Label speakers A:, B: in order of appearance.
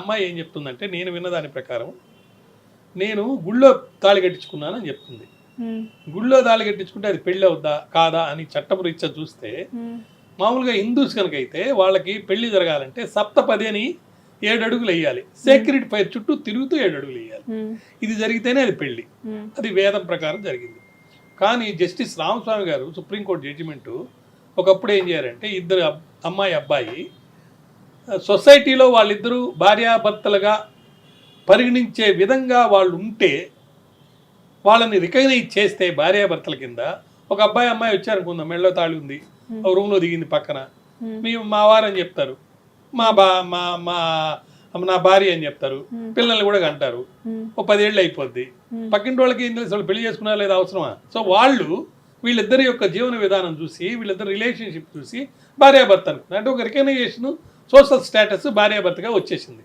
A: అమ్మాయి ఏం చెప్తుందంటే నేను విన్న దాని ప్రకారం నేను గుళ్ళో తాళి కట్టించుకున్నానని చెప్తుంది. గుళ్ళో తాళి కట్టించుకుంటే అది పెళ్ళి అవుద్దా కాదా అని చట్టపరీత్యా చూస్తే మామూలుగా హిందూస్ కనుకైతే వాళ్ళకి పెళ్లి జరగాలంటే సప్తపది అని 7 అడుగులు వేయాలి. సేక్రెడ్ ఫైర్ చుట్టూ తిరుగుతూ 7 అడుగులు వేయాలి. ఇది జరిగితేనే అది పెళ్లి. అది వేదం ప్రకారం జరిగింది. కానీ జస్టిస్ రామస్వామి గారు సుప్రీంకోర్టు జడ్జిమెంటు ఒకప్పుడు ఏం చేయారంటే ఇద్దరు అమ్మాయి అబ్బాయి సొసైటీలో వాళ్ళిద్దరూ భార్యాభర్తలుగా పరిగణించే విధంగా వాళ్ళు ఉంటే వాళ్ళని రికగ్నైజ్ చేస్తే భార్యాభర్తల కింద ఒక అబ్బాయి అమ్మాయి వచ్చారనుకుందాం, మెళ్ళో తాళి ఉంది, ఒక రూమ్లో దిగింది పక్కన, మా వారని చెప్తారు, నా భార్య అని చెప్తారు, పిల్లల్ని కూడా కంటారు, ఓ 10 ఏళ్ళు అయిపోద్ది. పక్కింటి వాళ్ళకి ఏం తెలుసు వాళ్ళు పెళ్లి చేసుకున్నారా లేదా అవసరమా? సో వాళ్ళు వీళ్ళిద్దరి యొక్క జీవన విధానం చూసి వీళ్ళిద్దరు రిలేషన్షిప్ చూసి భార్యాభర్త అనుకున్నారు. అంటే ఒక రికగ్నైజేషన్ సోషల్ స్టేటస్ భార్యాభర్తగా వచ్చేసింది.